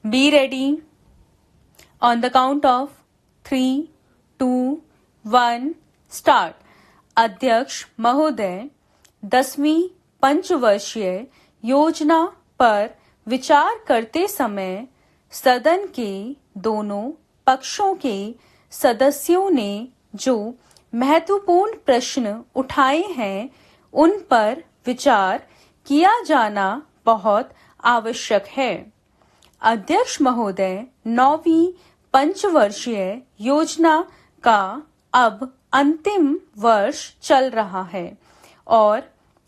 Be ready. On the count of 3, 2, 1, start. अध्यक्ष महोदय, 10वीं पंचवर्षीय योजना पर विचार करते समय सदन के दोनों पक्षों के सदस्यों ने जो महत्वपूर्ण प्रश्न उठाए हैं, उन पर विचार किया जाना बहुत आवश्यक है। अध्यक्ष महोदय, 9वीं पंचवर्षीय योजना का अब अंतिम वर्ष चल रहा है और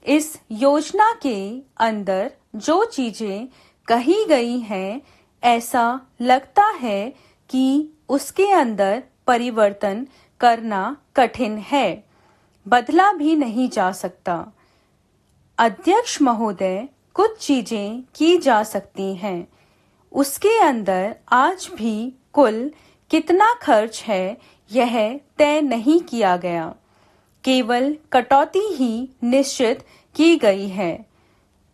इस योजना के अंदर जो चीजें कही गई हैं, ऐसा लगता है कि उसके अंदर परिवर्तन करना कठिन है, बदला भी नहीं जा सकता। अध्यक्ष महोदय, कुछ चीजें की जा सकती हैं। उसके अंदर आज भी कुल कितना खर्च है, यह तय नहीं किया गया। केवल कटौती ही निश्चित की गई है।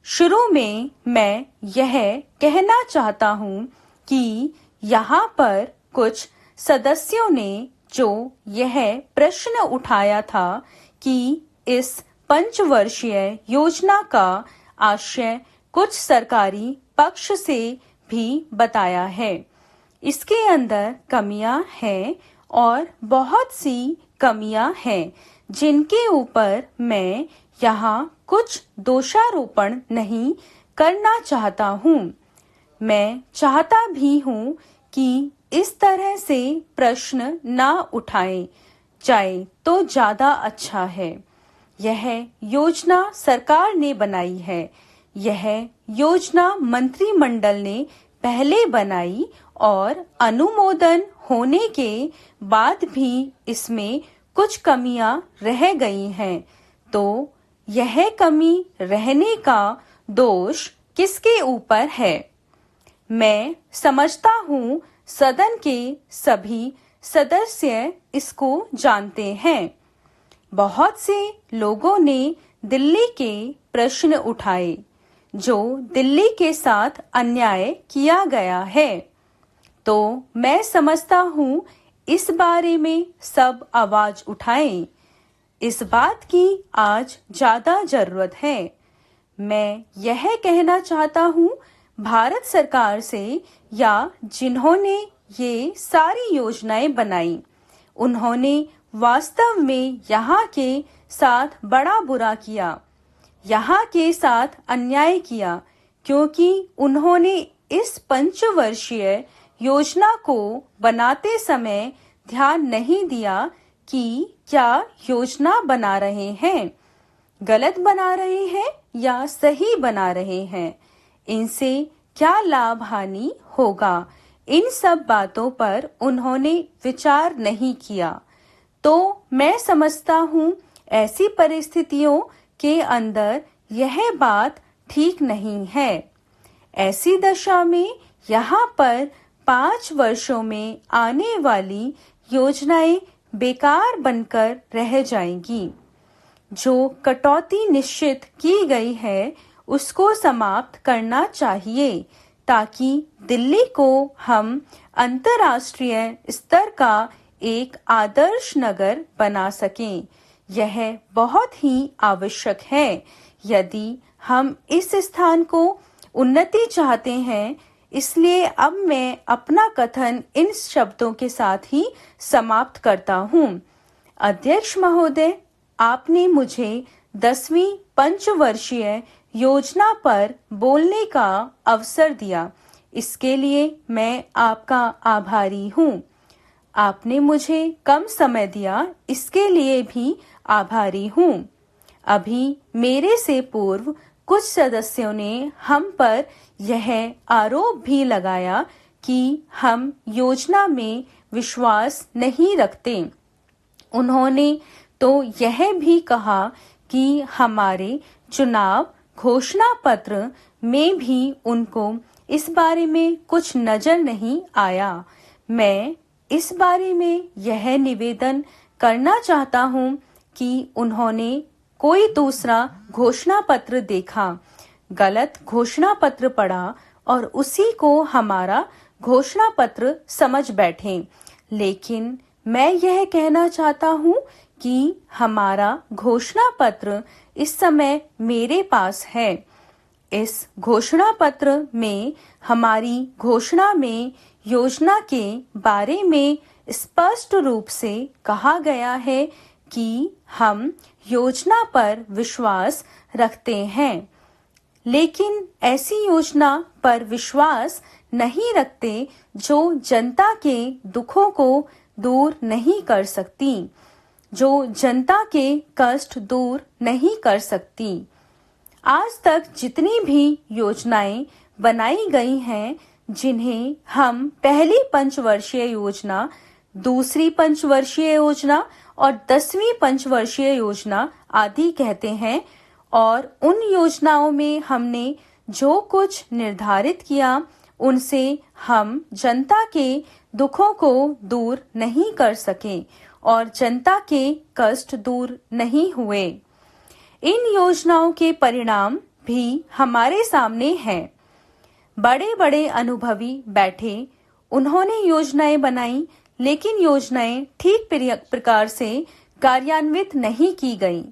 शुरू में मैं यह कहना चाहता हूँ कि यहाँ पर कुछ सदस्यों ने जो यह प्रश्न उठाया था कि इस पंचवर्षीय योजना का आशय कुछ सरकारी पक्ष से भी बताया है। इसके अंदर कमियां हैं और बहुत सी कमियां हैं जिनके ऊपर मैं यहाँ कुछ दोषारोपण नहीं करना चाहता हूँ। मैं चाहता भी हूँ कि इस तरह से प्रश्न ना उठाए जाए तो ज्यादा अच्छा है। यह योजना सरकार ने बनाई है। यह योजना मंत्रिमंडल ने पहले बनाई और अनुमोदन होने के बाद भी इसमें कुछ कमियां रह गई हैं, तो यह कमी रहने का दोष किसके ऊपर है? मैं समझता हूँ सदन के सभी सदस्य इसको जानते हैं। बहुत से लोगों ने दिल्ली के प्रश्न उठाए, जो दिल्ली के साथ अन्याय किया गया है। तो मैं समझता हूँ इस बारे में सब आवाज उठाएं। इस बात की आज ज्यादा जरूरत है। मैं यह कहना चाहता हूँ भारत सरकार से, या जिन्होंने ये सारी योजनाएं बनाई, उन्होंने वास्तव में यहाँ के साथ बड़ा बुरा किया, यहाँ के साथ अन्याय किया, क्योंकि उन्होंने इस पंचवर्षीय योजना को बनाते समय ध्यान नहीं दिया कि क्या योजना बना रहे हैं, गलत बना रहे हैं या सही बना रहे हैं, इनसे क्या लाभ हानि होगा, इन सब बातों पर उन्होंने विचार नहीं किया। तो मैं समझता हूँ ऐसी परिस्थितियों के अंदर यह बात ठीक नहीं है। ऐसी दशा में यहाँ पर 5 वर्षों में आने वाली योजनाएं बेकार बनकर रह जाएंगी। जो कटौती निश्चित की गई है उसको समाप्त करना चाहिए, ताकि दिल्ली को हम अंतर्राष्ट्रीय स्तर का एक आदर्श नगर बना सकें। यह बहुत ही आवश्यक है यदि हम इस स्थान को उन्नति चाहते हैं। इसलिए अब मैं अपना कथन इन शब्दों के साथ ही समाप्त करता हूँ। अध्यक्ष महोदय, आपने मुझे 10वीं पंचवर्षीय योजना पर बोलने का अवसर दिया, इसके लिए मैं आपका आभारी हूँ। आपने मुझे कम समय दिया, इसके लिए भी आभारी हूँ। अभी मेरे से पूर्व कुछ सदस्यों ने हम पर यह आरोप भी लगाया कि हम योजना में विश्वास नहीं रखते। उन्होंने तो यह भी कहा कि हमारे चुनाव घोषणा पत्र में भी उनको इस बारे में कुछ नजर नहीं आया। मैं इस बारे में यह निवेदन करना चाहता हूँ कि उन्होंने कोई दूसरा घोषणा पत्र देखा, गलत घोषणा पत्र पढ़ा और उसी को हमारा घोषणा पत्र समझ बैठें। लेकिन मैं यह कहना चाहता हूँ कि हमारा घोषणा पत्र इस समय मेरे पास है। इस घोषणा पत्र में हमारी घोषणा में योजना के बारे में स्पष्ट रूप से कहा गया है कि हम योजना पर विश्वास रखते हैं, लेकिन ऐसी योजना पर विश्वास नहीं रखते जो जनता के दुखों को दूर नहीं कर सकती, जो जनता के कष्ट दूर नहीं कर सकती। आज तक जितनी भी योजनाएं बनाई गई हैं, जिन्हें हम पहली पंचवर्षीय योजना, दूसरी पंचवर्षीय योजना और 10वीं पंचवर्षीय योजना आदि कहते हैं, और उन योजनाओं में हमने जो कुछ निर्धारित किया उनसे हम जनता के दुखों को दूर नहीं कर सके और जनता के कष्ट दूर नहीं हुए। इन योजनाओं के परिणाम भी हमारे सामने हैं। बड़े बड़े अनुभवी बैठे, उन्होंने योजनाएं बनाई, लेकिन योजनाएं ठीक प्रकार से कार्यान्वित नहीं की गईं।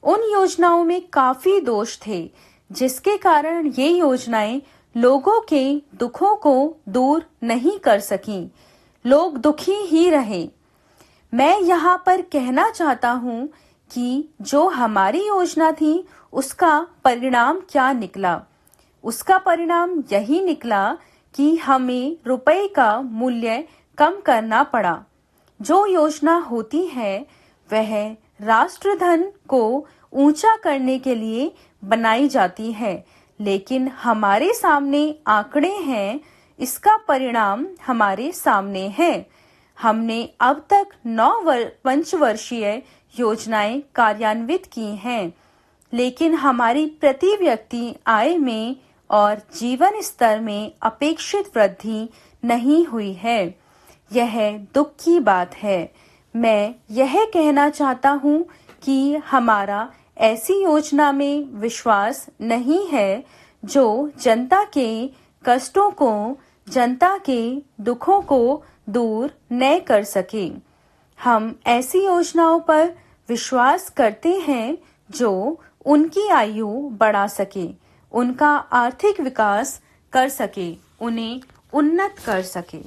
उन योजनाओं में काफी दोष थे, जिसके कारण ये योजनाएं लोगों के दुखों को दूर नहीं कर सकीं। लोग दुखी ही रहे। मैं यहाँ पर कहना चाहता हूँ कि जो हमारी योजना थी उसका परिणाम क्या निकला। उसका परिणाम यही निकला कि हमें रुपए का मूल्य कम करना पड़ा। जो योजना होती है वह राष्ट्रधन को ऊंचा करने के लिए बनाई जाती है, लेकिन हमारे सामने आंकड़े हैं, इसका परिणाम हमारे सामने है। हमने अब तक 9 पंचवर्षीय योजनाएं कार्यान्वित की हैं, लेकिन हमारी प्रति व्यक्ति आय में और जीवन स्तर में अपेक्षित वृद्धि नहीं हुई है। यह दुख की बात है। मैं यह कहना चाहता हूँ कि हमारा ऐसी योजना में विश्वास नहीं है जो जनता के कष्टों को, जनता के दुखों को दूर न कर सके। हम ऐसी योजनाओं पर विश्वास करते हैं जो उनकी आयु बढ़ा सके, उनका आर्थिक विकास कर सके, उन्हें उन्नत कर सके।